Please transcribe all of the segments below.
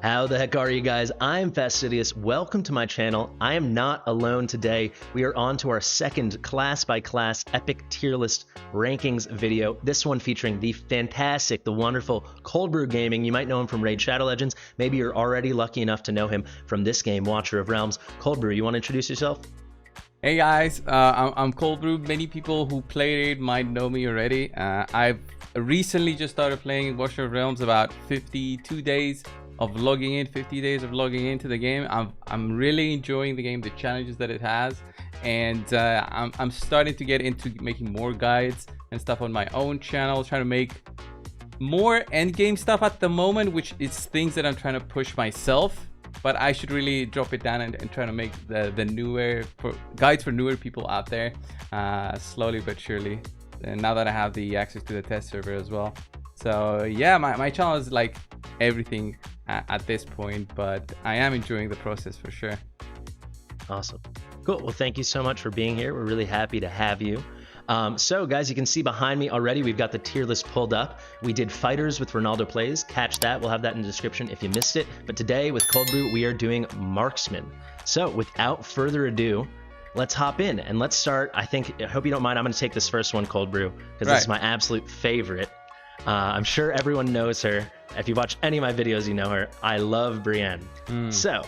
How the heck are you guys? I'm Fastidious. Welcome to my channel. I am not alone today. We are on to our second class-by-class epic tier list rankings video. This one featuring the fantastic, the wonderful Coldbrew Gaming. You might know him from Raid Shadow Legends. Maybe you're already lucky enough to know him from this game, Watcher of Realms. Coldbrew, you want to introduce yourself? Hey guys, I'm Coldbrew. Many people who play Raid might know me already. I've recently just started playing Watcher of Realms, about 52 days of logging in, 50 days of logging into the game. I'm really enjoying the game, the challenges that it has, and I'm starting to get into making more guides and stuff on my own channel, trying to make more end game stuff at the moment, which is things that I'm trying to push myself. But I should really drop it down and try to make the newer guides for newer people out there, slowly but surely. And now that I have the access to the test server as well. So yeah, my channel is like everything at this point, but I am enjoying the process for sure. Awesome. Cool. Well, thank you so much for being here. We're really happy to have you. So guys, you can see behind me already, we've got the tier list pulled up. We did Fighters with Ronaldo Plays. Catch that. We'll have that in the description if you missed it. But today with Coldbrew, we are doing Marksmen. So without further ado, let's hop in and let's start. I hope you don't mind. I'm going to take this first one, Coldbrew, because this is my absolute favorite. I'm sure everyone knows her. If you watch any of my videos, you know her. I love Brienne. So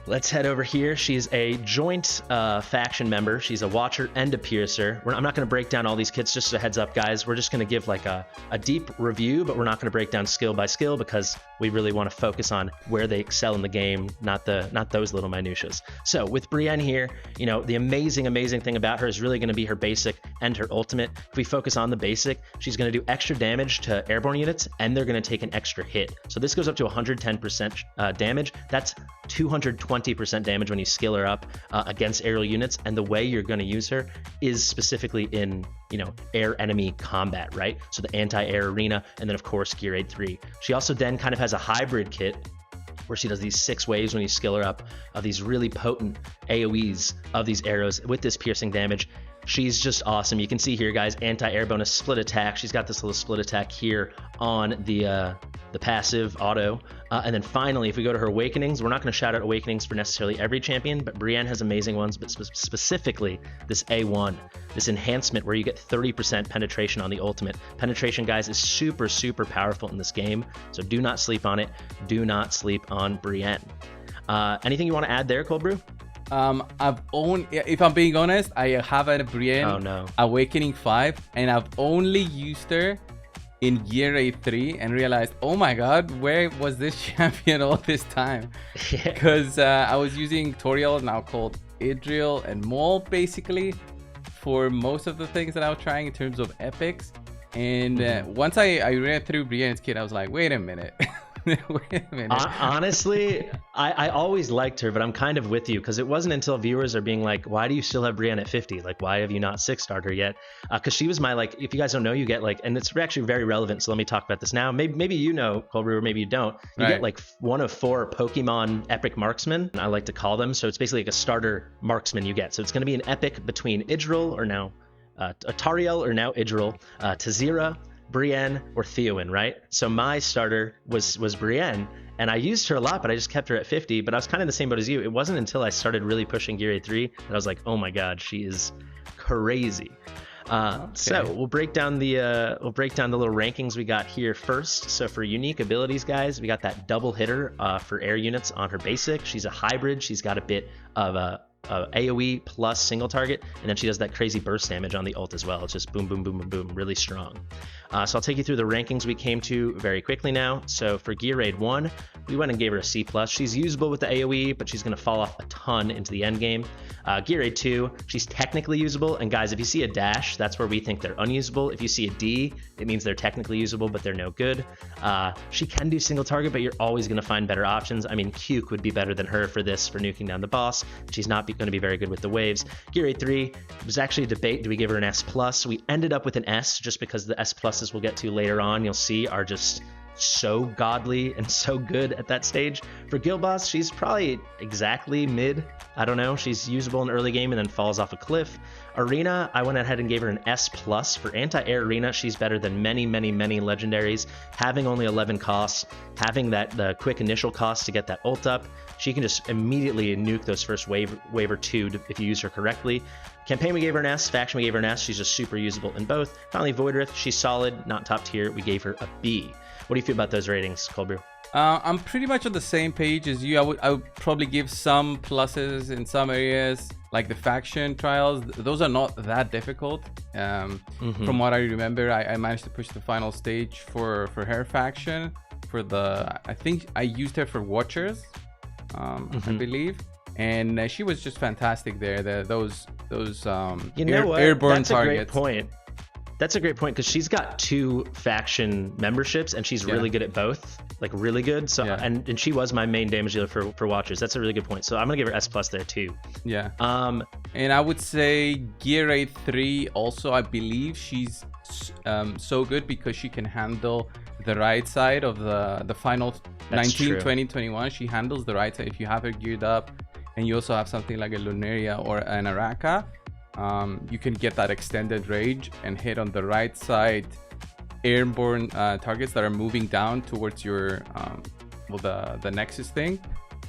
let's head over here. She's a joint faction member. She's a watcher and a piercer. I'm not going to break down all these kits, just a heads up, guys. We're just going to give like a deep review, but we're not going to break down skill by skill because we really want to focus on where they excel in the game, not those little minutiae. So with Brienne here, you know, the amazing thing about her is really going to be her basic and her ultimate. If we focus on the basic, she's going to do extra damage to airborne units, and they're going to take an extra hit. So this goes up to 110% damage. That's 220% damage when you skill her up against aerial units. And the way you're going to use her is specifically in, you know, air enemy combat, right? So the anti-air arena, and then of course Gear Aid 3. She also then kind of has a hybrid kit where she does these 6 waves when you skill her up of these really potent AoEs of these arrows with this piercing damage. She's just awesome. You can see here, guys, anti-air bonus, split attack. She's got this little split attack here on the passive auto. And then finally, if we go to her awakenings, we're not going to shout out awakenings for necessarily every champion, but Brienne has amazing ones, but specifically this A1, this enhancement where you get 30% penetration on the ultimate. Penetration, guys, is super powerful in this game, so do not sleep on it. Do not sleep on Brienne. Anything you want to add there, Coldbrew? If I'm being honest, I have a Brienne Awakening 5, and I've only used her in Gear Aid 3 and realized, oh my god, where was this champion all this time? Because I was using Tauriel, now called Idril, and Maul basically for most of the things that I was trying in terms of epics. And once I read through Brienne's kit, I was like, wait a minute. Wait a minute. Honestly, I always liked her, but I'm kind of with you because it wasn't until viewers are being like, why do you still have Brienne at 50? Like, why have you not 6-starred her yet? Because she was my, like, if you guys don't know, you get like, and it's actually very relevant, so let me talk about this now. Maybe you know, Coldbrew, or maybe you don't. You get like 1 of 4 Pokemon epic marksmen, I like to call them. So it's basically like a starter marksman you get. So it's going to be an epic between Idril, or now a Tauriel, or now Idril, Tazira, Brienne, or Theowin, right? So my starter was Brienne, and I used her a lot, but I just kept her at 50. But I was kind of the same boat as you. It wasn't until I started really pushing Gear Aid 3 that I was like, oh my god, she is crazy. So we'll break down the little rankings we got here first. So for unique abilities, guys, we got that double hitter for air units on her basic. She's a hybrid. She's got a bit of AoE plus single target, and then she does that crazy burst damage on the ult as well. It's just boom, boom, boom, boom, boom, really strong. So I'll take you through the rankings we came to very quickly now. So for Gear Aid 1, we went and gave her a C+. She's usable with the AoE, but she's going to fall off a ton into the end game. Gear Aid 2, she's technically usable, and guys, if you see a dash, that's where we think they're unusable. If you see a D, it means they're technically usable, but they're no good. She can do single target, but you're always going to find better options. I mean, Cuke would be better than her for this, for nuking down the boss. She's not going to be very good with the waves. Gear Aid 3, it was actually a debate, do we give her an S+? We ended up with an S, just because the S+s we'll get to later on, you'll see, are just so godly and so good at that stage. For Guild Boss, she's probably exactly mid. I don't know. She's usable in early game and then falls off a cliff. Arena, I went ahead and gave her an S+. For anti-air arena, she's better than many legendaries. Having only 11 costs, having the quick initial cost to get that ult up, she can just immediately nuke those first wave or two if you use her correctly. Campaign, we gave her an S. Faction, we gave her an S. She's just super usable in both. Finally, Voidrith, she's solid, not top tier. We gave her a B. What do you feel about those ratings, Coldbrew? I'm pretty much on the same page as you. I would probably give some pluses in some areas, like the faction trials. Those are not that difficult. From what I remember, I managed to push the final stage for her faction. I think I used her for Watchers, I believe. And she was just fantastic there. Those airborne That's targets. A great point. That's a great point because she's got 2 faction memberships and she's really good at both, like really good. So and she was my main damage dealer for Watchers. That's a really good point. So I'm gonna give her S+ there too. Yeah. And I would say Gear Raid 3 also. I believe she's so good because she can handle the right side of the final 19, 20, 21. She handles the right side if you have her geared up. And you also have something like a Luneria or an Araka. You can get that extended range and hit on the right side airborne targets that are moving down towards your the Nexus thing.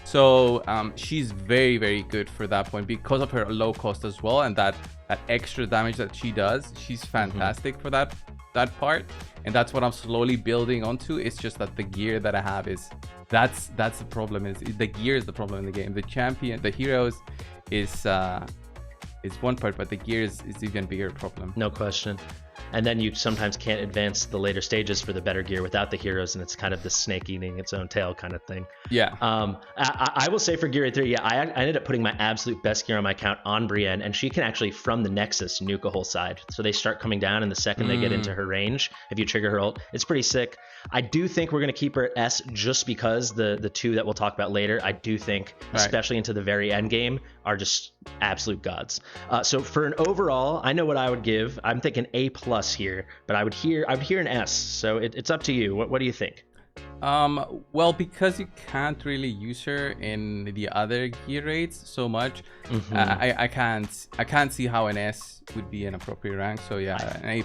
So she's very good for that point because of her low cost as well, and that extra damage that she does. She's fantastic for that part, and that's what I'm slowly building onto. It's just that the gear that I have is that's the problem. Is the gear is the problem in the game. The heroes is one part, but the gear is even bigger problem. No question. And then you sometimes can't advance the later stages for the better gear without the heroes, and it's kind of the snake eating its own tail kind of thing. Yeah. I will say for Gear 3, I ended up putting my absolute best gear on my account on Brienne, and she can actually, from the Nexus, nuke a whole side. So they start coming down, and the second they get into her range, if you trigger her ult, it's pretty sick. I do think we're going to keep her at S just because the 2 that we'll talk about later, I do think, especially into the very end game, are just absolute gods. So for an overall, I know what I would give. I'm thinking A+ here, but I would hear an S. So it's up to you. What do you think? Well, because you can't really use her in the other gear rates so much, I can't see how an S would be an appropriate rank. So yeah, an A+.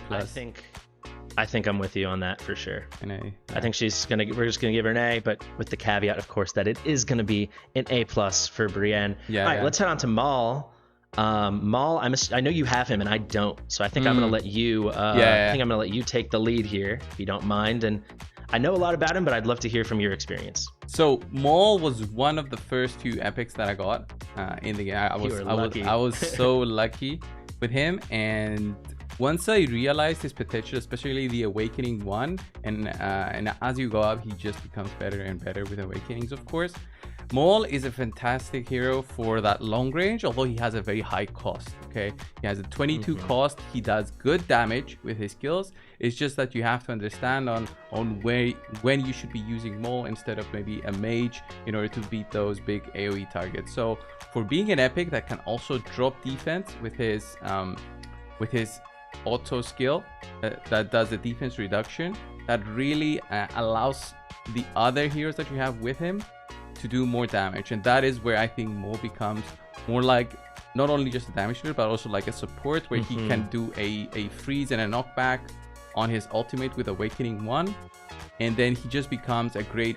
I think I'm with you on that for sure. An A. Yeah. I think we're just gonna give her an A, but with the caveat, of course, that it is gonna be an A+ for Brienne. Yeah. All right, let's head on to Maul. Maul, I know you have him and I don't, so I think I'm gonna let you. I think I'm gonna let you take the lead here, if you don't mind. And I know a lot about him, but I'd love to hear from your experience. So Maul was one of the first 2 epics that I got in the game. I was so lucky with him, and once I realized his potential, especially the Awakening one, and as you go up, he just becomes better and better with Awakenings, of course. Maul is a fantastic hero for that long range, although he has a very high cost. Okay, he has a 22 cost. He does good damage with his skills. It's just that you have to understand on when you should be using Maul instead of maybe a mage in order to beat those big AoE targets. So for being an epic that can also drop defense with his auto skill that does the defense reduction, that really allows the other heroes that you have with him to do more damage. And that is where I think Maul becomes more like not only just a damage dealer, but also like a support where he can do a freeze and a knockback on his ultimate with Awakening 1, and then he just becomes a great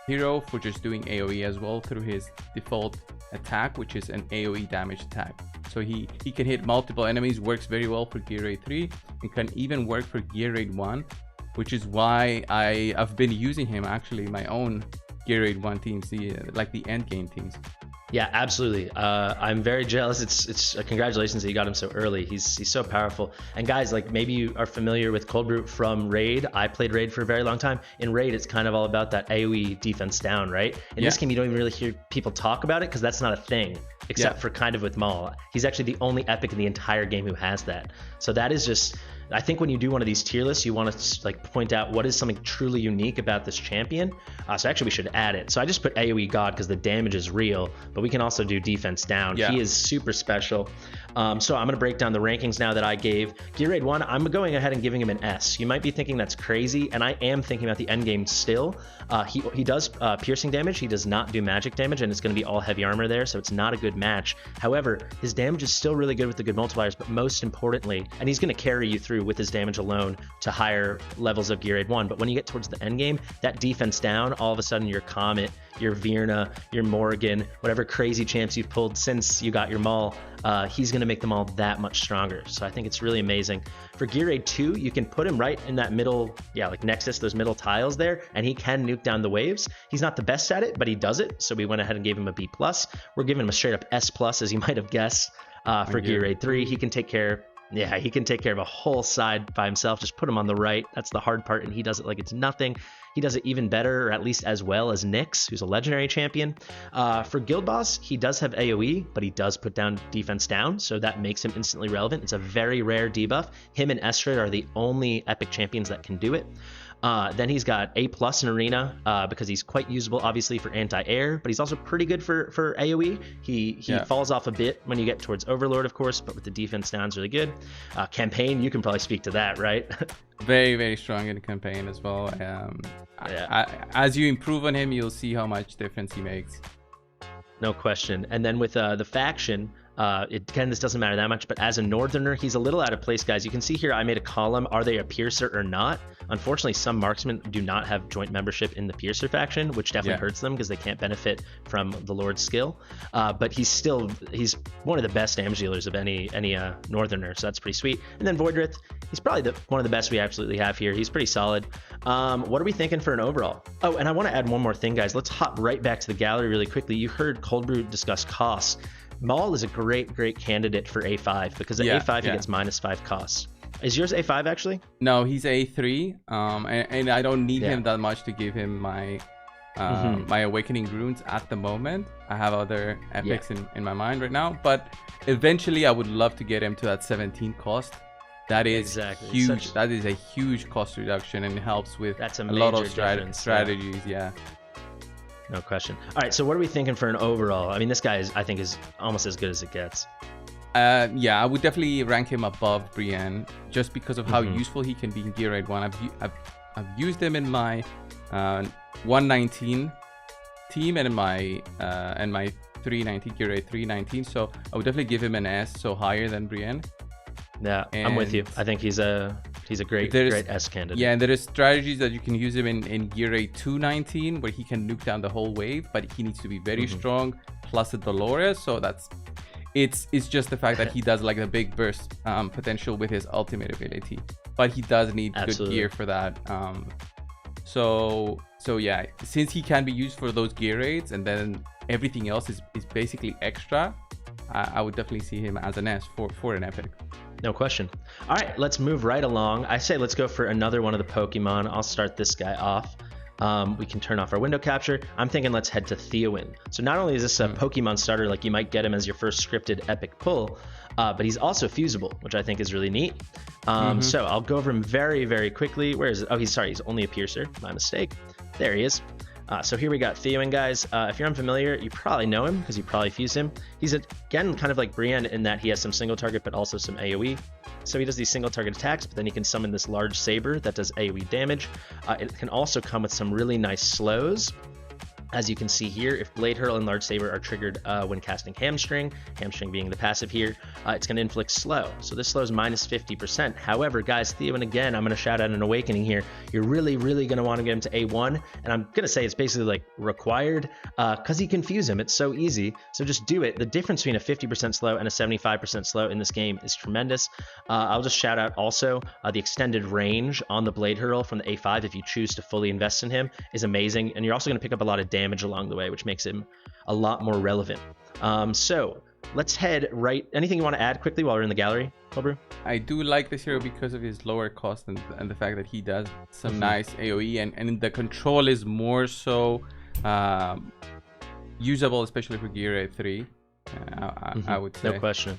hero for just doing AoE as well through his default attack, which is an AoE damage attack. So he can hit multiple enemies, works very well for Gear Raid 3, and can even work for Gear Raid 1, which is why I've been using him actually my own Gear Raid 1 teams, like the end game teams. Yeah, absolutely. I'm very jealous. It's congratulations that you got him so early. He's so powerful. And guys, like maybe you are familiar with Coldbrew from Raid. I played Raid for a very long time. In Raid, it's kind of all about that AoE defense down, right? In this game, you don't even really hear people talk about it because that's not a thing, except for kind of with Maul. He's actually the only epic in the entire game who has that. So that is just, I think when you do one of these tier lists, you want to like point out what is something truly unique about this champion. So actually we should add it. So I just put AoE God because the damage is real, but we can also do defense down. Yeah. He is super special. So I'm going to break down the rankings now that I gave. Gear Raid 1, I'm going ahead and giving him an S. You might be thinking that's crazy, and I am thinking about the end game still. He does piercing damage. He does not do magic damage, and it's going to be all heavy armor there, so it's not a good match. However, his damage is still really good with the good multipliers, but most importantly, and he's going to carry you through with his damage alone to higher levels of Gear Raid 1. But when you get towards the end game, that defense down, all of a sudden your Comet, your Virna, your Morgan, whatever crazy champs you've pulled since you got your Maul, he's going to make them all that much stronger. So I think it's really amazing. For Gear Raid 2, you can put him right in that middle, like Nexus, those middle tiles there, and he can nuke down the waves. He's not the best at it, but he does it. So we went ahead and gave him a B+. We're giving him a straight up S+, as you might have guessed. For Gear Raid 3, he can take care of a whole side by himself. Just put him on the right. That's the hard part, and he does it like it's nothing. He does it even better, or at least as well as Nyx, who's a legendary champion. For Guild Boss, he does have AoE, but he does put down defense down, so that makes him instantly relevant. It's a very rare debuff. Him and Estrid are the only epic champions that can do it. Then he's got A+ in Arena because he's quite usable, obviously, for anti-air, but he's also pretty good for AoE. He falls off a bit when you get towards Overlord, of course, but with the defense down, is really good. Campaign, you can probably speak to that, right? Very, very strong in campaign as well. As you improve on him, you'll see how much difference he makes. No question. And then with the faction, again, this doesn't matter that much, but as a Northerner, he's a little out of place, guys. You can see here I made a column. Are they a Piercer or not? Unfortunately, some marksmen do not have joint membership in the Piercer faction, which definitely hurts them because they can't benefit from the Lord's skill. But he's one of the best damage dealers of any Northerner, so that's pretty sweet. And then Voidrith, he's probably one of the best we absolutely have here. He's pretty solid. What are we thinking for an overall? Oh, and I want to add one more thing, guys. Let's hop right back to the gallery really quickly. You heard Coldbrew discuss costs. Maul is a great candidate for A5 because at A5 he gets -5 costs. Is yours A5 actually? No, he's A3, and I don't need him that much to give him my my Awakening Runes at the moment. I have other epics in my mind right now, but eventually I would love to get him to that 17 cost. That is huge. That is a huge cost reduction and helps with a lot of strategies. No question. All right, so what are we thinking for an overall? I mean, this guy I think is almost as good as it gets. I would definitely rank him above Brienne just because of how useful he can be in Gear Raid 1. I've used him in my 119 team and in my 319 Gear Raid 319. So I would definitely give him an S, so higher than Brienne. Yeah, I'm with you. I think he's a great S candidate. Yeah, and there is strategies that you can use him in Gear Raid 219 where he can nuke down the whole wave, but he needs to be very strong plus a Dolores. So it's just the fact that he does like the big burst potential with his ultimate ability, but he does need good gear for that. So yeah, since he can be used for those gear raids and then everything else is basically extra, I would definitely see him as an S for an epic. No question. All right, let's move right along. I say let's go for another one of the Pokemon. I'll start this guy off. We can turn off our window capture. I'm thinking let's head to Theowin. So not only is this a Pokemon starter, like you might get him as your first scripted epic pull, but he's also fusible, which I think is really neat. So I'll go over him very quickly. Where is it? Oh, he's only a Piercer. My mistake. There he is. So here we got Theowin, guys. If you're unfamiliar, you probably know him because you probably fused him. He's, again, kind of like Brienne in that he has some single target, but also some AoE. So he does these single target attacks, but then he can summon this large saber that does AoE damage. It can also come with some really nice slows. As you can see here, if Blade Hurl and Large Saber are triggered when casting Hamstring being the passive here, it's going to inflict slow. So this slow is -50%. However, guys, Theowin, again, I'm going to shout out an Awakening here. You're really going to want to get him to A1, and I'm going to say it's basically like required because you can fuse him. It's so easy, so just do it. The difference between a 50% slow and a 75% slow in this game is tremendous. I'll just shout out also the extended range on the Blade Hurl from the A5 if you choose to fully invest in him is amazing, and you're also going to pick up a lot of damage along the way, which makes him a lot more relevant. So let's head right. Anything you want to add quickly while we're in the gallery, Coldbrew? I do like this hero because of his lower cost and the fact that he does some nice AoE, and the control is more so usable, especially for Gear Raid 3. I would say. No question.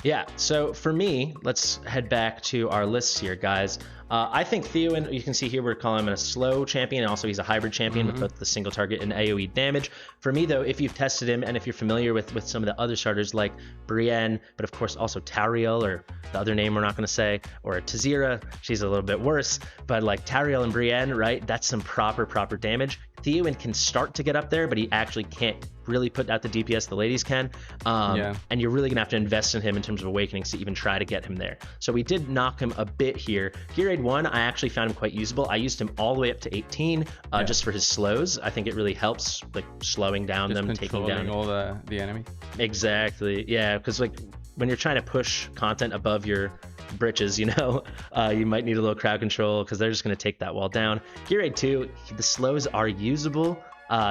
Yeah, so for me, let's head back to our lists here, guys. I think Theowin, you can see here we're calling him a slow champion, and also he's a hybrid champion with both the single target and AoE damage. For me, though, if you've tested him and if you're familiar with some of the other starters like Brienne, but of course also Tauriel, or the other name we're not going to say, or Tazira, she's a little bit worse, but like Tauriel and Brienne, right? That's some proper damage. Theowin can start to get up there, but he actually can't really put out the DPS the ladies can. And you're really gonna have to invest in him in terms of awakenings to even try to get him there. So we did knock him a bit here. Gear Aid 1, I actually found him quite usable. I used him all the way up to 18 just for his slows. I think it really helps, like slowing down just them, taking down all the enemy. Exactly, yeah, because like when you're trying to push content above your britches, you know, you might need a little crowd control because they're just going to take that wall down. Gear Aid 2, the slows are usable.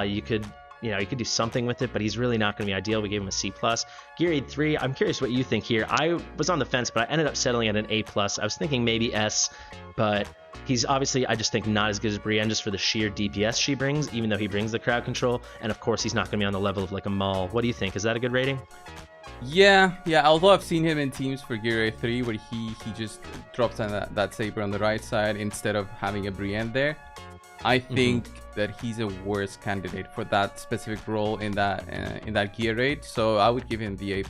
You could do something with it, but he's really not going to be ideal. We gave him a C+. Gear Aid 3, I'm curious what you think here. I was on the fence, but I ended up settling at an A+. I was thinking maybe S, but he's obviously, I just think, not as good as Brienne just for the sheer DPS she brings, even though he brings the crowd control. And of course, he's not going to be on the level of like a Maul. What do you think? Is that a good rating? Yeah. Although I've seen him in teams for Gear Aid 3 where he just drops on that saber on the right side instead of having a Brienne there. I think that he's a worse candidate for that specific role in that Gear Aid. So I would give him the A+,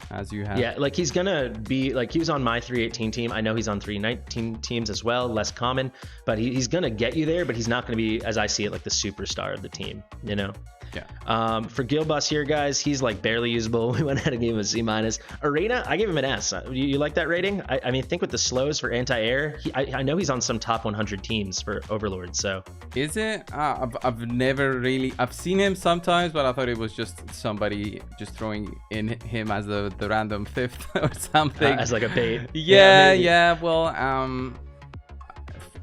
as you have. Yeah, like he's gonna be like, he was on my 318 team. I know he's on 319 teams as well, less common, but he's gonna get you there. But he's not gonna be, as I see it, like the superstar of the team. You know. Yeah. For Guild Boss here, guys, he's like barely usable. We went ahead and gave him a C-. Arena, I gave him an S. You like that rating? I mean, think with the slows for anti-air, I know he's on some top 100 teams for Overlord. So is it? I've never really, I've seen him sometimes, but I thought it was just somebody just throwing in him as the random fifth or something, as like a bait. Yeah. Well,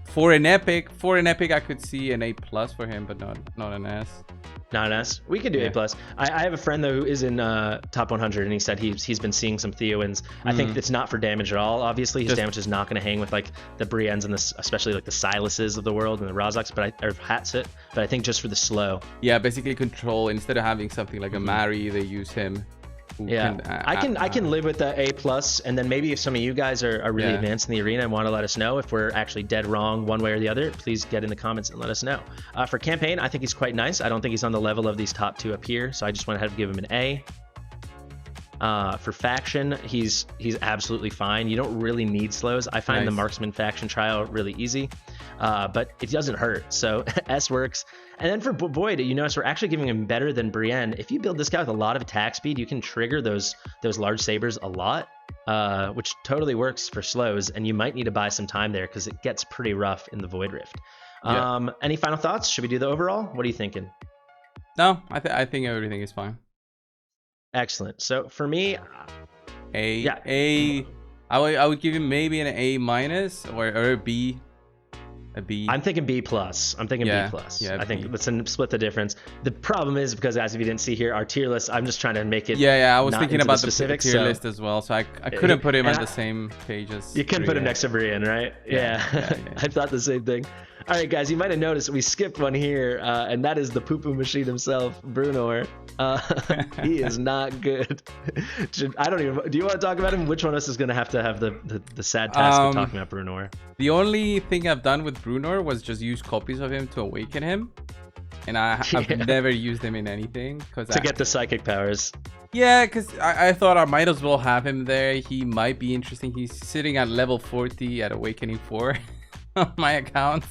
for an epic, I could see an A+ for him, but not an S. Not an S. We could do A+. I have a friend though who is in top 100, and he said he's been seeing some Theowins. I think it's not for damage at all. Obviously, his damage is not going to hang with like the Briennes and especially like the Silases of the world and the Rozaks, or Hatsit. But I think just for the slow. Yeah, basically control. Instead of having something like a Mari, they use him. I can live with the A+, and then maybe if some of you guys are really advanced in the arena and want to let us know if we're actually dead wrong one way or the other, please get in the comments and let us know. For campaign, I think he's quite nice. I don't think he's on the level of these top two up here, so I just went ahead and give him an A. For faction, he's absolutely fine. You don't really need slows. I find the Marksman faction trial really easy, but it doesn't hurt, so S works. And then for Boyd, you notice we're actually giving him better than Brienne. If you build this guy with a lot of attack speed, you can trigger those large sabers a lot, which totally works for slows, and you might need to buy some time there because it gets pretty rough in the Void Rift. Any final thoughts? Should we do the overall? What are you thinking? No, I think everything is fine. Excellent. So for me, I would give him maybe an A- or a B. A B. I'm thinking B+. I'm thinking B+. Yeah, I think let's split the difference. The problem is, because as if you didn't see here, our tier list, I'm just trying to make it. I was thinking about the tier list as well, so I couldn't put him on the same page as you couldn't put him next to Brienne, right? Yeah. I thought the same thing. All right, guys, you might have noticed we skipped one here, and that is the poo-poo machine himself, Brunor. He is not good. I don't even. Do you want to talk about him? Which one of us is going to have the sad task of talking about Brunor? The only thing I've done with Brunor was just use copies of him to awaken him, and I've never used him in anything to get the psychic powers. Yeah, because I thought I might as well have him there. He might be interesting. He's sitting at level 40 at Awakening 4 on my account,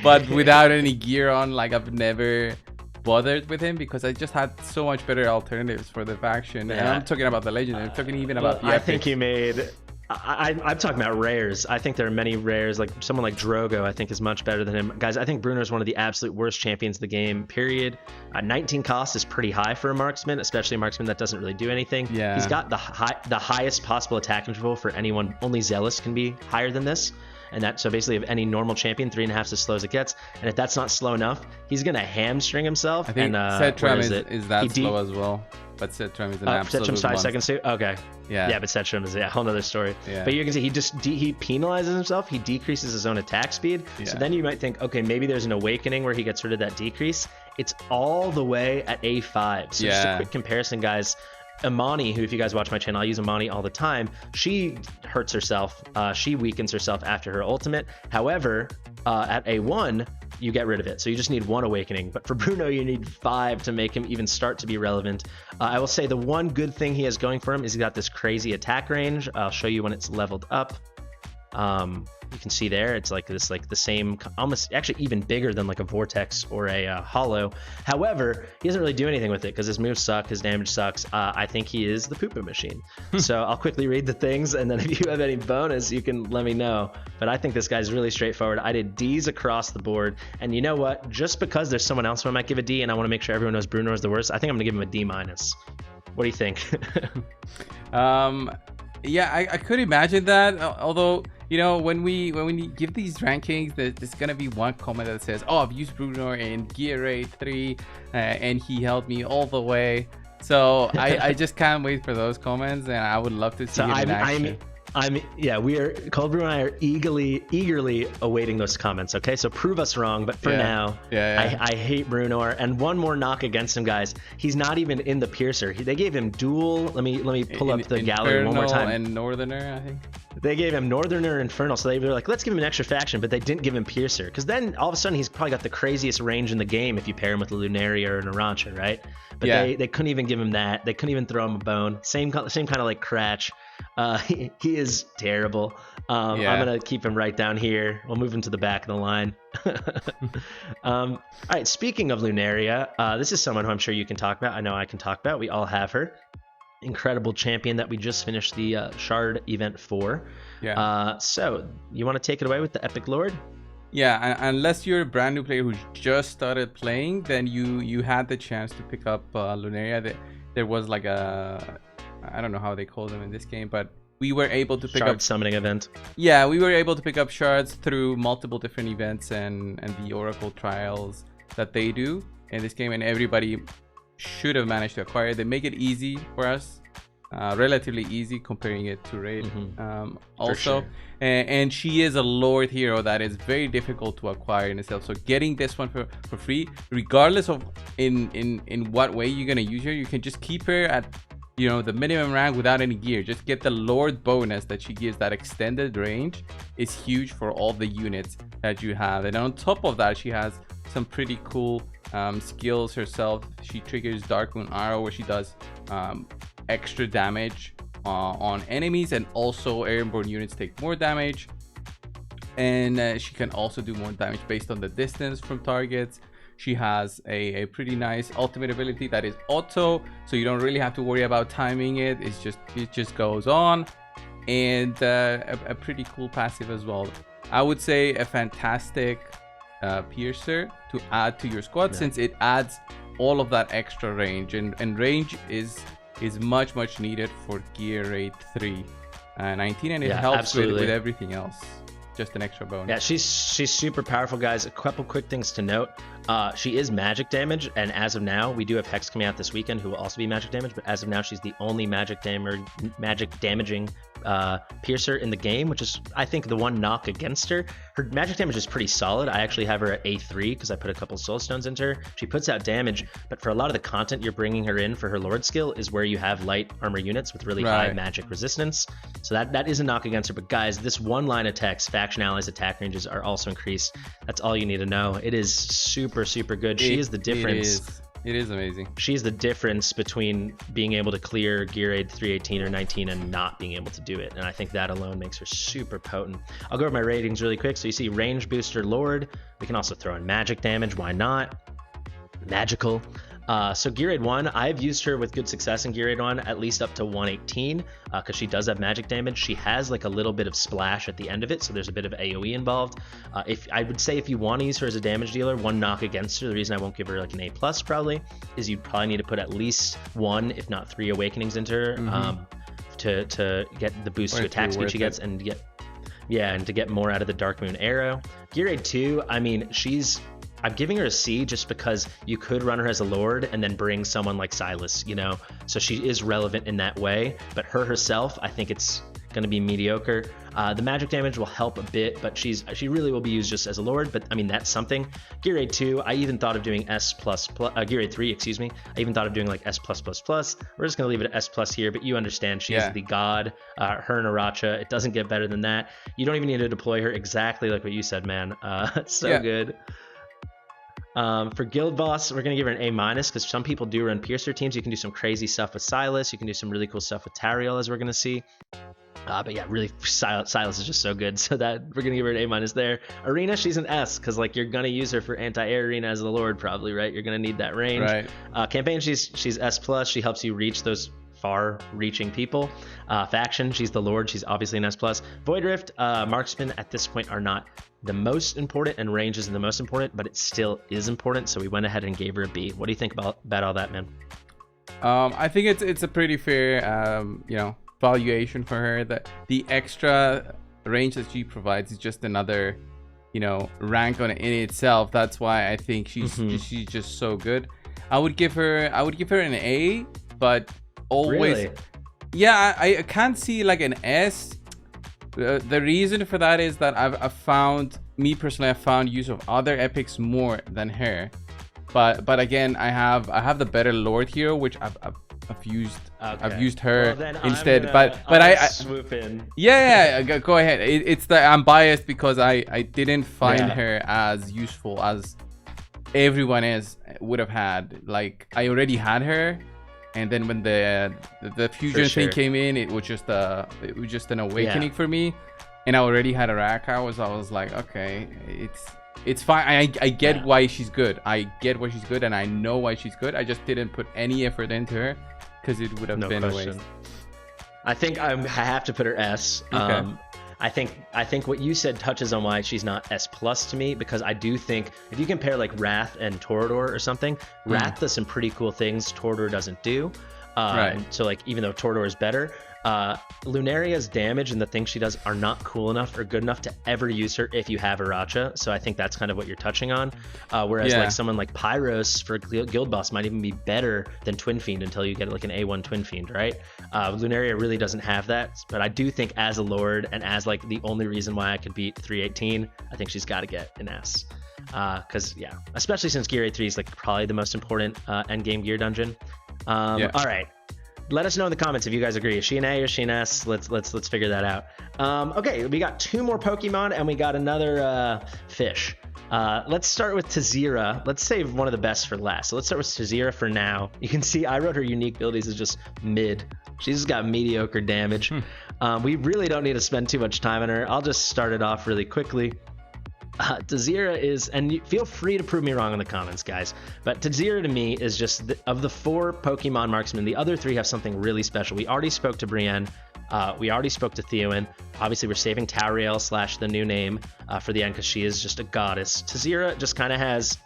but without any gear on. Like, I've never bothered with him because I just had so much better alternatives for the faction. And I'm talking about the legendary. I'm talking even about the I think you made. I'm talking about rares. I think there are many rares, like someone like Drogo, I think is much better than him. Guys, I think Brunor is one of the absolute worst champions of the game, period. 19 cost is pretty high for a marksman, especially a marksman that doesn't really do anything. Yeah. He's got the highest possible attack interval for anyone. Only Zealous can be higher than this. And that, so basically, of any normal champion, 3.5 is as slow as it gets. And if that's not slow enough, he's gonna hamstring himself. I think Setram is that slow as well. But Setram is an absolute Setram's 5 seconds too. Okay. Yeah, but Setram is a whole nother story. Yeah. But you can see he penalizes himself. He decreases his own attack speed. Yeah. So then you might think, okay, maybe there's an awakening where he gets rid of that decrease. It's all the way at A5. So just a quick comparison, guys. Imani, who, if you guys watch my channel, I use Imani all the time. She hurts herself. She weakens herself after her ultimate. However, at A1, you get rid of it. So you just need 1 awakening. But for Bruno, you need 5 to make him even start to be relevant. I will say the one good thing he has going for him is he's got this crazy attack range. I'll show you when it's leveled up. You can see there, it's like this, like the same, almost actually even bigger than like a Vortex or a Hollow. However, he doesn't really do anything with it because his moves suck, his damage sucks. I think he is the poo-poo machine. So I'll quickly read the things, and then if you have any bonus, you can let me know. But I think this guy's really straightforward. I did D's across the board, and you know what? Just because there's someone else who I might give a D, and I want to make sure everyone knows Brunor is the worst, I think I'm gonna give him a D-. What do you think? Yeah, I could imagine that. Although, you know, when we give these rankings, there's gonna be one comment that says, "Oh, I've used Brunor in Gear Raid 3, and he helped me all the way." So I just can't wait for those comments, and I would love to see him in action. Coldbrew and I are eagerly awaiting those comments. Okay, so prove us wrong, but for now, I hate Brunor. And one more knock against him, guys. He's not even in the piercer. They gave him dual. Let me pull up the gallery one more time. And Northerner, I think. They gave him Northerner Infernal, so they were like, let's give him an extra faction, but they didn't give him Piercer, because then all of a sudden he's probably got the craziest range in the game if you pair him with a Luneria or an Arancha, right? But they couldn't even give him that. They couldn't even throw him a bone. Same kind of like Cratch. He is terrible. I'm gonna keep him right down here. We'll move him to the back of the line. All right, speaking of Luneria, this is someone who I'm sure you can talk about. I know I can talk about. We all have her. Incredible champion that we just finished the Shard event for. So you want to take it away with the Epic Lord? Yeah, unless you're a brand new player who just started playing, then you had the chance to pick up Luneria. There was like a, I don't know how they call them in this game, but we were able to pick Shard up summoning event. Yeah, we were able to pick up shards through multiple different events and the Oracle trials that they do in this game, and everybody should have managed to acquire. They make it easy for us, relatively easy comparing it to Raid. Also, sure. And she is a Lord hero that is very difficult to acquire in itself. So getting this one for free, regardless of in what way you're gonna use her, you can just keep her at, you know, the minimum rank without any gear. Just get the Lord bonus that she gives. That extended range is huge for all the units that you have. And on top of that, she has some pretty cool skills herself. She triggers Darkmoon Arrow, where she does extra damage on enemies, and also airborne units take more damage. And she can also do more damage based on the distance from targets. She has a pretty nice ultimate ability that is auto, so you don't really have to worry about timing it. It just goes on, and a pretty cool passive as well. I would say a fantastic piercer to add to your squad, since it adds all of that extra range, and range is much needed for Gear Raid 3 19, and it helps with everything else. Just an extra bonus. Yeah, she's super powerful, guys. A couple quick things to note. She is magic damage, and as of now, we do have Hex coming out this weekend who will also be magic damage, but as of now, she's the only magic damaging piercer in the game, which is, I think, the one knock against her. Her magic damage is pretty solid. I actually have her at A3 because I put a couple soul stones into her. She puts out damage, but for a lot of the content you're bringing her in for her Lord skill is where you have light armor units with really high magic resistance. So that is a knock against her. But guys, this one line of text, faction allies attack ranges are also increased. That's all you need to know. It is super good. She is the difference. It is amazing. She's the difference between being able to clear Gear Raid 318 or 19 and not being able to do it. And I think that alone makes her super potent. I'll go over my ratings really quick. So you see range booster Lord. We can also throw in magic damage. Why not? Magical. So Gear Raid 1, I've used her with good success in Gear Raid 1, at least up to 118, because she does have magic damage. She has like a little bit of splash at the end of it, so there's a bit of AoE involved. If I would say if you want to use her as a damage dealer, one knock against her, the reason I won't give her like an A+ probably, is you probably need to put at least 1, if not 3 awakenings into her to get the boost to attack speed she gets, and to get more out of the Darkmoon Arrow. Gear Raid 2, I mean, I'm giving her a C just because you could run her as a Lord and then bring someone like Silas, you know? So she is relevant in that way, but her herself, I think it's going to be mediocre. The magic damage will help a bit, but she really will be used just as a lord. But I mean, that's something. Gear Raid 2, I even thought of doing Gear Raid 3, excuse me. I even thought of doing like S+++. We're just going to leave it at S+ here, but you understand she's the god. Her and Aracha, it doesn't get better than that. You don't even need to deploy her exactly like what you said, man. It's so good. For Guild Boss, we're going to give her an A- because some people do run Piercer teams. You can do some crazy stuff with Silas. You can do some really cool stuff with Tauriel, as we're going to see. But yeah, really, Silas is just so good. So that we're going to give her an A- there. Arena, she's an S, because like you're going to use her for anti-air arena as the Lord probably, right? You're going to need that range. Right. Campaign, she's S+. She helps you reach those far-reaching people. Faction, she's the Lord. She's obviously an S+. Void Rift, Marksmen at this point are not the most important, and range isn't the most important, but it still is important. So we went ahead and gave her a B. What do you think about all that, man? I think it's a pretty fair, valuation for her. That the extra range that she provides is just another, rank on it in itself. That's why I think she's just so good. I would give her an A, but always, really? Yeah, I can't see like an S. The reason for that is that I've found use of other epics more than her, but again, I have the better Lord hero, which I've used. Okay. I've used her instead. But I swoop in. Yeah, go ahead. It's that I'm biased because I didn't find her as useful as everyone else would have had. Like I already had her. And then when the fusion thing came in, it was just an awakening for me. And I already had a rack. I was like, okay, it's fine. I get why she's good. I get why she's good, and I know why she's good. I just didn't put any effort into her because it would have been a waste. I think I have to put her S. Okay. I think what you said touches on why she's not S+ to me, because I do think if you compare like Wrath and Torador or something, Wrath does some pretty cool things Torador doesn't do. Right. So like even though Torador is better, Lunaria's damage and the things she does are not cool enough or good enough to ever use her if you have Aracha. So I think that's kind of what you're touching on. Whereas like someone like Pyros for Guild Boss might even be better than Twin Fiend until you get like an A1 Twin Fiend, right? Luneria really doesn't have that, but I do think as a Lord and as like the only reason why I could beat 318, I think she's got to get an S. Because especially since Gear A3 is like probably the most important end game gear dungeon. All right. Let us know in the comments if you guys agree. Is she an A or is she an S? Let's figure that out. Okay, we got 2 more Pokemon and we got another fish. Let's start with Tazira. Let's save one of the best for last. So let's start with Tazira for now. You can see I wrote her unique abilities as just mid. She's just got mediocre damage. We really don't need to spend too much time on her. I'll just start it off really quickly. Tazira is, and feel free to prove me wrong in the comments, guys, but Tazira to me is just, of the 4 Pokemon marksmen, the other 3 have something really special. We already spoke to Brienne. We already spoke to Theowin. Obviously, we're saving Tauriel / the new name for the end because she is just a goddess. Tazira just kind of has,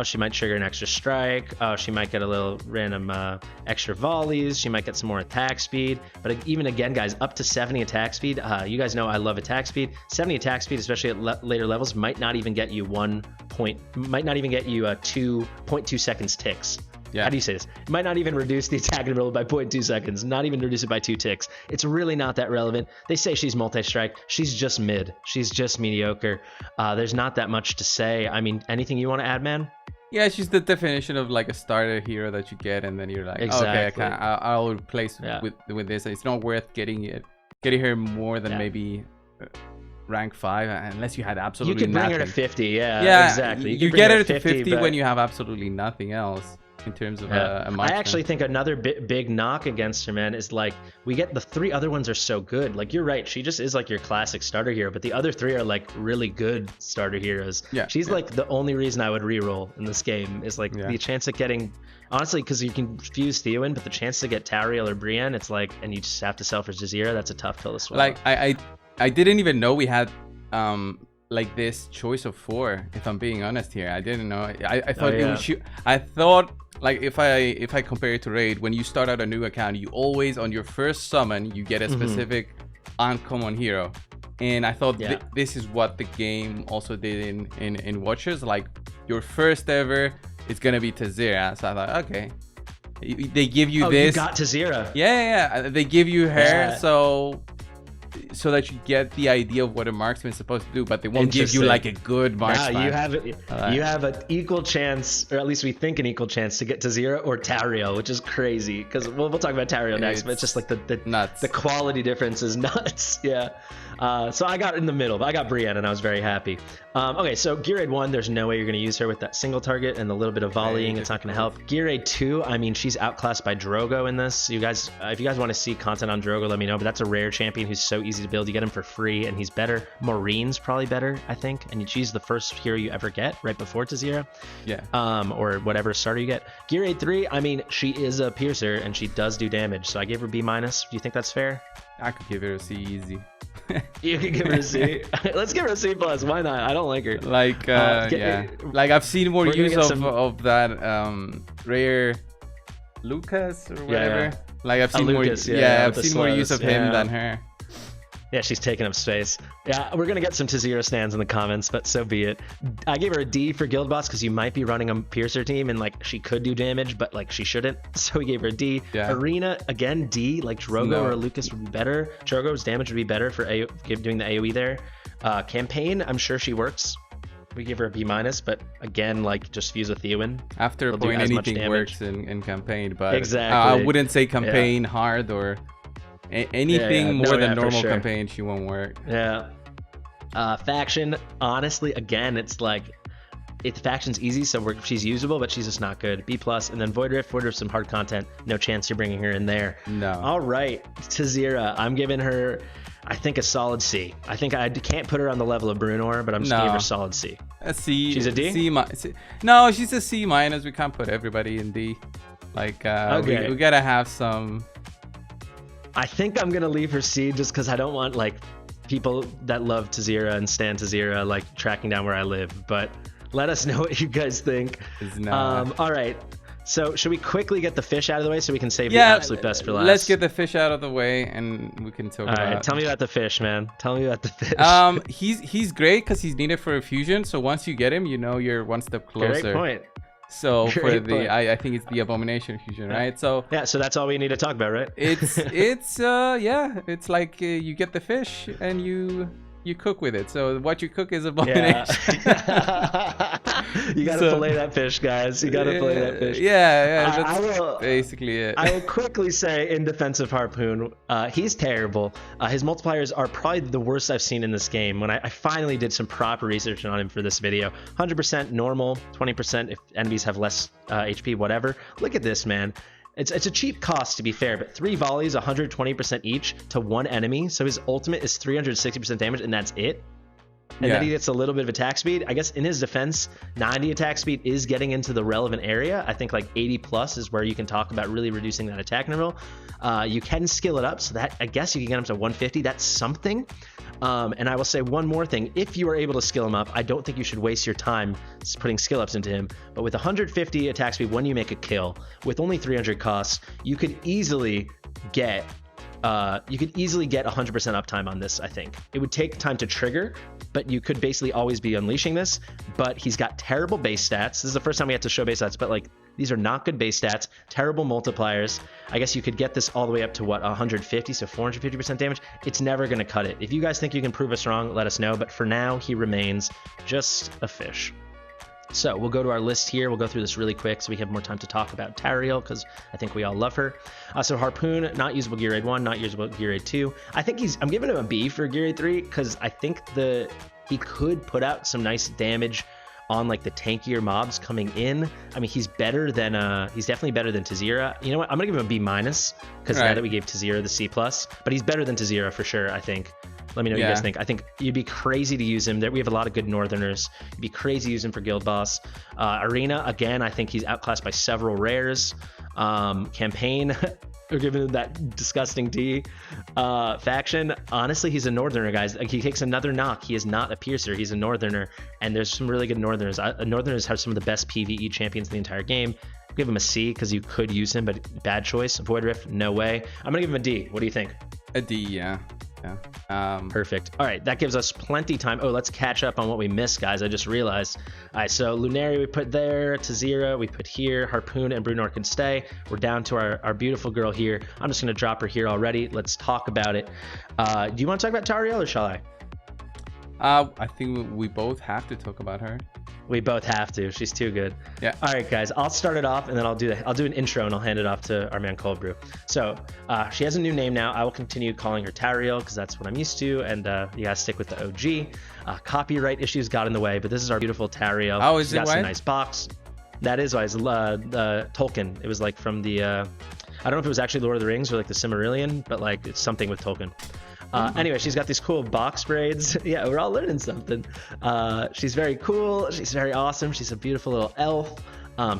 she might trigger an extra strike. She might get a little random extra volleys. She might get some more attack speed. But even again, guys, up to 70 attack speed. You guys know I love attack speed. 70 attack speed, especially at later levels, might not even get you 2.2 seconds ticks. Yeah. How do you say this? It might not even reduce the attack roll by 0.2 seconds, not even reduce it by 2 ticks. It's really not that relevant. They say she's multi-strike. She's just mid. She's just mediocre. There's not that much to say. I mean, anything you want to add, man? Yeah, she's the definition of like a starter hero that you get, and then you're like, okay, I'll replace with this. It's not worth getting her more than maybe rank 5 unless you had absolutely nothing. You can bring her to 50. Yeah, exactly. You get her to 50 when you have absolutely nothing else. In terms of a marksman. I actually think another big knock against her, man, is like we get the 3 other ones are so good. Like you're right, she just is like your classic starter hero, but the other 3 are like really good starter heroes. She's like the only reason I would reroll in this game is like the chance of getting, honestly, because you can fuse Theowin, but the chance to get Tauriel or Brienne, it's like, and you just have to sell for Tazira. That's a tough pill to swallow. Like I didn't even know we had like this choice of 4. If I'm being honest here, I didn't know. I thought it was. I thought. Like if I compare it to Raid, when you start out a new account, you always on your first summon you get a specific uncommon hero, and I thought this is what the game also did in Watchers. Like your first ever is gonna be Tazira, so I thought okay, they give you this. You got Tazira. Yeah, they give you her, so so that you get the idea of what a marksman is supposed to do, but they won't give you like a good marksman. You have an equal chance, or at least we think an equal chance, to get Tazira or Tauriel, which is crazy because we'll talk about Tauriel next, but it's just like the quality difference is nuts. Yeah. So I got in the middle, but I got Brienne and I was very happy. Okay, so Gear Aid 1, there's no way you're going to use her with that single target and the little bit of volleying. It's not going to help. Gear Aid 2, I mean, she's outclassed by Drogo in this. You guys, if you guys want to see content on Drogo, let me know, but that's a rare champion who's so easy to build. You get him for free and he's better. Maureen's probably better, I think, and she's the first hero you ever get right before Tazira. Yeah. Or whatever starter you get. Gear Aid 3, I mean, she is a piercer and she does do damage, so I gave her B-. Do you think that's fair? I could give her a C easy. You could give her a C. Let's give her a C+. Why not? I don't like her. Like, yeah. Like, I've seen more use of that rare Lucas or whatever. Yeah. Like, I've seen Lucas, more. Yeah, I've seen more use of him than her. Yeah, she's taking up space. Yeah, we're going to get some Tazira stands in the comments, but so be it. I gave her a D for Guild Boss because you might be running a Piercer team and like she could do damage, but like she shouldn't. So we gave her a D. Yeah. Arena, again, D. Like Drogo or Lucas would be better. Drogo's damage would be better for doing the AoE there. Campaign, I'm sure she works. We gave her a B-, but again, like just fuse with Theowin. After a point, anything works in campaign, but exactly. I wouldn't say campaign hard or... anything more than normal campaign, she won't work. Yeah. Faction, honestly, again, it's like faction's easy, so she's usable, but she's just not good. B+, and then Void Rift, some hard content. No chance you're bringing her in there. No. All right, Tazira, I'm giving her, I think, a solid C. I think I can't put her on the level of Brunor, but I'm just giving her a solid C. A C. She's a D? C. No, she's a C-. We can't put everybody in D. Like, okay. we gotta have some... I think I'm gonna leave her C just because I don't want like people that love Tazira and stan Tazira like tracking down where I live. But let us know what you guys think. All right. So should we quickly get the fish out of the way so we can save the absolute best for last? Let's get the fish out of the way and we can talk about. All right. Tell me about the fish, man. Tell me about the fish. He's great because he's needed for a fusion. So once you get him, you know you're one step closer. Great point. So for the I think it's the abomination fusion, right? So yeah, so that's all we need to talk about, right? It's like you get the fish and you cook with it. So what you cook is abomination. Yeah. You gotta fillet that fish, guys. You gotta fillet that fish. Yeah, that's basically it. I will quickly say, in defense of Harpun, he's terrible. His multipliers are probably the worst I've seen in this game. When I finally did some proper research on him for this video, 100% normal, 20% if enemies have less HP, whatever. Look at this, man. It's a cheap cost, to be fair, but 3 volleys, 120% each to 1 enemy. So his ultimate is 360% damage, and that's it. And then he gets a little bit of attack speed. I guess in his defense, 90 attack speed is getting into the relevant area. I think like 80+ is where you can talk about really reducing that attack interval. You can skill it up, so that I guess you can get him to 150. That's something. And I will say one more thing. If you are able to skill him up, I don't think you should waste your time putting skill ups into him. But with 150 attack speed, when you make a kill, with only 300 costs, you could easily get 100% uptime on this. I think it would take time to trigger, but you could basically always be unleashing this. But he's got terrible base stats. This is the first time we have to show base stats, but like these are not good base stats, terrible multipliers. I guess you could get this all the way up to what, 150, so 450% damage. It's never going to cut it. If you guys think you can prove us wrong, let us know. But for now, he remains just a fish. So we'll go to our list here. We'll go through this really quick so we have more time to talk about Tauriel, because I think we all love her. So Harpun, not usable Gear Aid 1, not usable Gear Aid 2. I think I'm giving him a B for Gear Aid 3 because I think he could put out some nice damage on like the tankier mobs coming in. I mean, he's definitely better than Tazira. You know what? I'm gonna give him a B- because now that we gave Tazira the C+, but he's better than Tazira for sure, I think. Let me know what you guys think. I think you'd be crazy to use him. We have a lot of good Northerners. You'd be crazy to use him for Guild Boss. Arena, again, I think he's outclassed by several rares. Campaign, we're giving him that disgusting D. Faction, honestly, he's a Northerner, guys. Like, he takes another knock. He is not a Piercer. He's a Northerner, and there's some really good Northerners. Northerners have some of the best PvE champions in the entire game. Give him a C because you could use him, but bad choice. Void Rift, no way. I'm going to give him a D. What do you think? A D, yeah. Yeah. Perfect. All right, that gives us plenty time. Oh, let's catch up on what we missed, guys. I just realized. All right, so Luneria we put there, Tazira we put here, Harpun and Brunor can stay. We're down to our beautiful girl here. I'm just gonna drop her here already. Let's talk about it. Do you want to talk about Tauriel or shall I? I think we both have to talk about her. We both have to. She's too good. Yeah. All right, guys. I'll start it off, and then I'll do an intro, and I'll hand it off to our man Coldbrew. So she has a new name now. I will continue calling her Tauriel because that's what I'm used to, and you gotta stick with the OG. Copyright issues got in the way, but this is our beautiful Tauriel. Oh, is She's it got why? some nice box. That is why. It's Tolkien. It was like from the. I don't know if it was actually Lord of the Rings or like the Silmarillion, but like it's something with Tolkien. Anyway, she's got these cool box braids. Yeah, we're all learning something. She's very cool. She's very awesome. She's a beautiful little elf.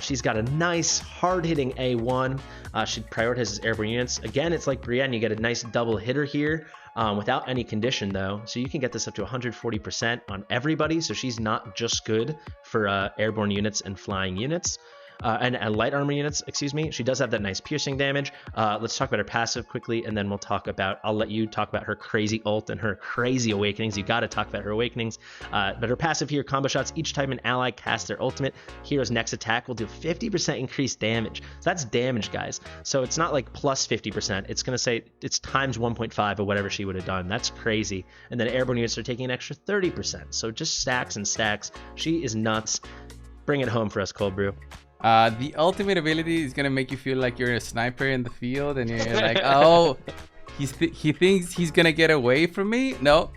She's got a nice, hard-hitting A1. She prioritizes airborne units. Again, it's like Brienne. You get a nice double hitter here without any condition, though. So you can get this up to 140% on everybody. So she's not just good for airborne units and flying units. And light armor units, excuse me. She does have that nice piercing damage. Let's talk about her passive quickly, and then we'll talk about, I'll let you talk about her crazy ult and her crazy awakenings. You got to talk about her awakenings. But her passive here, combo shots, each time an ally casts their ultimate, hero's next attack will do 50% increased damage. So that's damage, guys. So it's not like plus 50%. It's going to say it's times 1.5 of whatever she would have done. That's crazy. And then airborne units are taking an extra 30%. So just stacks and stacks. She is nuts. Bring it home for us, Coldbrew. The ultimate ability is gonna make you feel like you're a sniper in the field, and you're like, oh, he thinks he's gonna get away from me. No.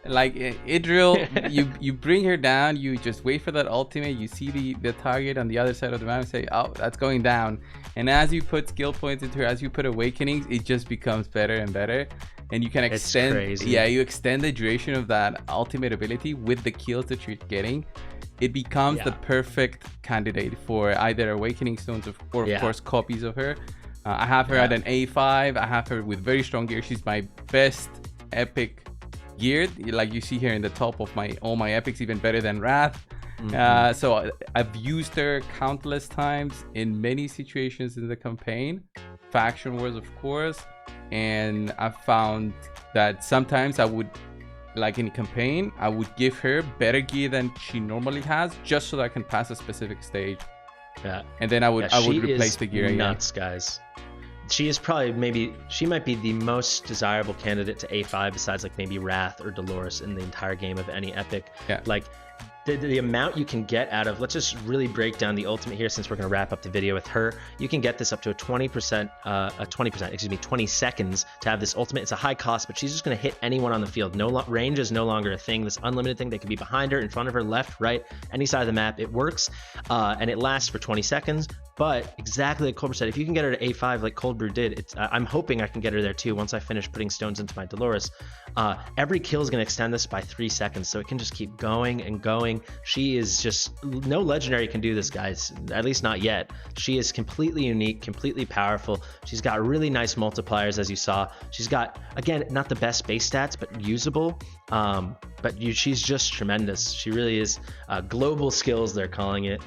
Like Idril, you bring her down. You just wait for that ultimate. You see the target on the other side of the map and say, oh, that's going down. And as you put skill points into her, as you put awakenings, it just becomes better and better. And you can extend, you extend the duration of that ultimate ability with the kills that you're getting. It becomes the perfect candidate for either awakening stones or of course copies of her. I have her at an A5. I have her with very strong gear. She's my best epic geared, like you see here in the top of all my epics, even better than Wrath. So I've used her countless times in many situations in the campaign, faction wars of course, and I found that sometimes I would, like in a campaign, I would give her better gear than she normally has, just so that I can pass a specific stage. Yeah. And then I would replace the gear. Nuts, guys. She is probably she might be the most desirable candidate to A5 besides like maybe Wrath or Dolores in the entire game of any epic. Yeah. Like the amount you can get out of, let's just really break down the ultimate here since we're going to wrap up the video with her. You can get this up to a 20 seconds to have this ultimate. It's a high cost, but she's just going to hit anyone on the field. Range is no longer a thing. This unlimited thing, they could be behind her, in front of her, left, right, any side of the map. It works, and it lasts for 20 seconds. But exactly like Coldbrew said, if you can get her to A5 like Coldbrew did, I'm hoping I can get her there too once I finish putting stones into my Dolores. Every kill is going to extend this by 3 seconds, so it can just keep going and going. She is just, no legendary can do this, guys, at least not yet. She is completely unique, completely powerful. She's got really nice multipliers, as you saw. She's got, again, not the best base stats, but usable. She's just tremendous. She really is. Global skills, they're calling it.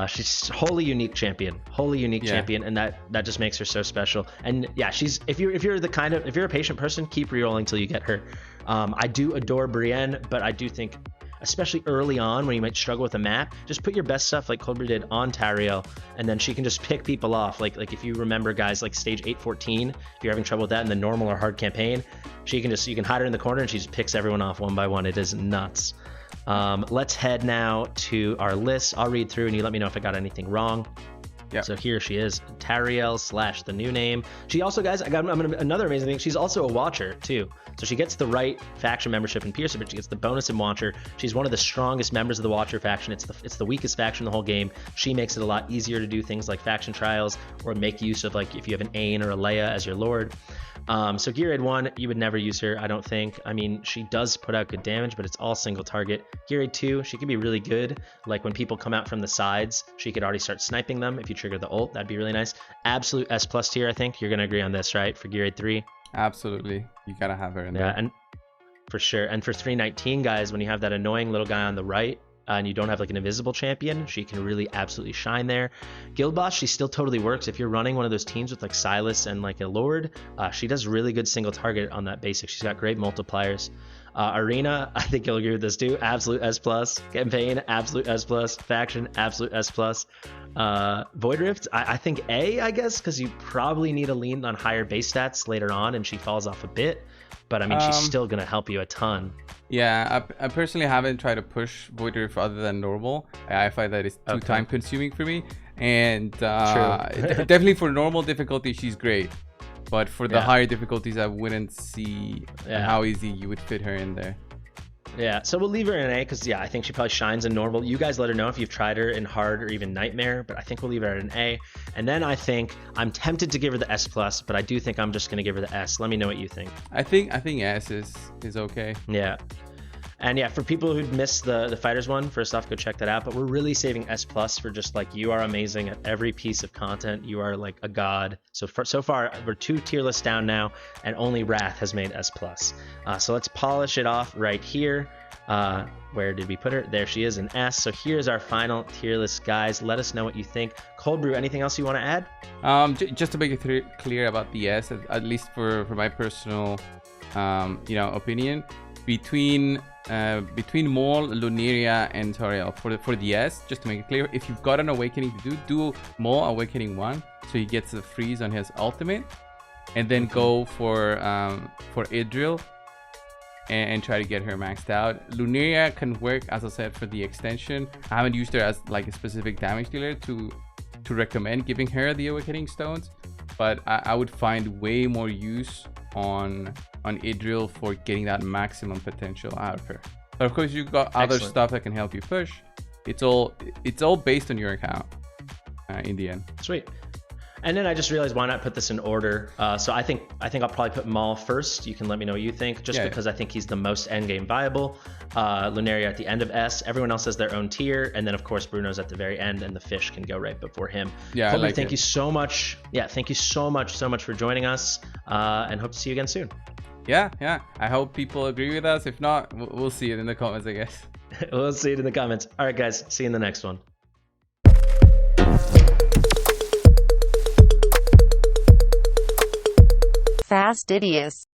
She's wholly unique champion, and that just makes her so special. And yeah, she's, if you're a patient person, keep rerolling till you get her. I do adore Brienne, but I do think, especially early on when you might struggle with a map, just put your best stuff like Coldbrew did on Tauriel, and then she can just pick people off. Like if you remember, guys, like stage 814, if you're having trouble with that in the normal or hard campaign, you can hide her in the corner and she just picks everyone off one by one. It is nuts. Let's head now to our list. I'll read through and you let me know if I got anything wrong. Yeah. So here she is, Tauriel / the new name. She also, guys, another amazing thing. She's also a Watcher too. So she gets the right faction membership in Piercer, but she gets the bonus in Watcher. She's one of the strongest members of the Watcher faction. It's the weakest faction in the whole game. She makes it a lot easier to do things like faction trials or make use of, like, if you have an Ain or a Leia as your lord. So Gear Aid 1, you would never use her, I don't think. I mean, she does put out good damage, but it's all single target. Gear Aid 2, she can be really good. Like when people come out from the sides, she could already start sniping them if you trigger the ult. That'd be really nice. Absolute S+ tier, I think. You're going to agree on this, right? For Gear Aid 3? Absolutely. You got to have her in there. Yeah, and for sure. And for 319, guys, when you have that annoying little guy on the right, and you don't have like an invisible champion, she can really absolutely shine there. Guild Boss, she still totally works. If you're running one of those teams with like Silas and like a Lord, she does really good single target on that basic. She's got great multipliers. Arena, I think you'll agree with this too. Absolute S+. Campaign, absolute S+. Faction, absolute S+. Void Rift, I think A, I guess, because you probably need to lean on higher base stats later on, and she falls off a bit. But I mean, she's still going to help you a ton. Yeah, I personally haven't tried to push Void Rift other than normal. I find that it's too time consuming for me. And definitely for normal difficulty, she's great. But for the higher difficulties, I wouldn't see how easy you would fit her in there. Yeah, so we'll leave her in an A because, I think she probably shines in normal. You guys let her know if you've tried her in hard or even nightmare, but I think we'll leave her at an A. And then I think I'm tempted to give her the S+, but I do think I'm just going to give her the S. Let me know what you think. I think S is okay. Yeah. And yeah, for people who'd missed the fighters one, first off, go check that out. But we're really saving S+ for just like, you are amazing at every piece of content. You are like a god. So far, we're 2 tier lists down now, and only Wrath has made S+. So let's polish it off right here. Where did we put her? There she is, an S. So here's our final tier list, guys. Let us know what you think. Coldbrew, anything else you want to add? Just to make it clear about the S, at least for my personal, opinion, between Maul, Luneria, and Tauriel for the S, just to make it clear, if you've got an awakening to do Maul Awakening 1, so he gets the freeze on his ultimate, and then go for Idril and try to get her maxed out. Luneria can work, as I said, for the extension. I haven't used her as like a specific damage dealer to recommend giving her the awakening stones, but I would find way more use on Idril for getting that maximum potential out of her. But of course, you've got other stuff that can help you push. It's all based on your account in the end. Sweet. And then I just realized, why not put this in order? So I think I'll probably put Maul first. You can let me know what you think, just because I think he's the most endgame viable. Luneria at the end of S. Everyone else has their own tier, and then of course Bruno's at the very end, and the fish can go right before him. Yeah, Coldbrew, thank you so much. Yeah, thank you so much for joining us, and hope to see you again soon. Yeah. I hope people agree with us. If not, we'll see it in the comments, I guess. We'll see it in the comments. All right, guys. See you in the next one. Fastidious.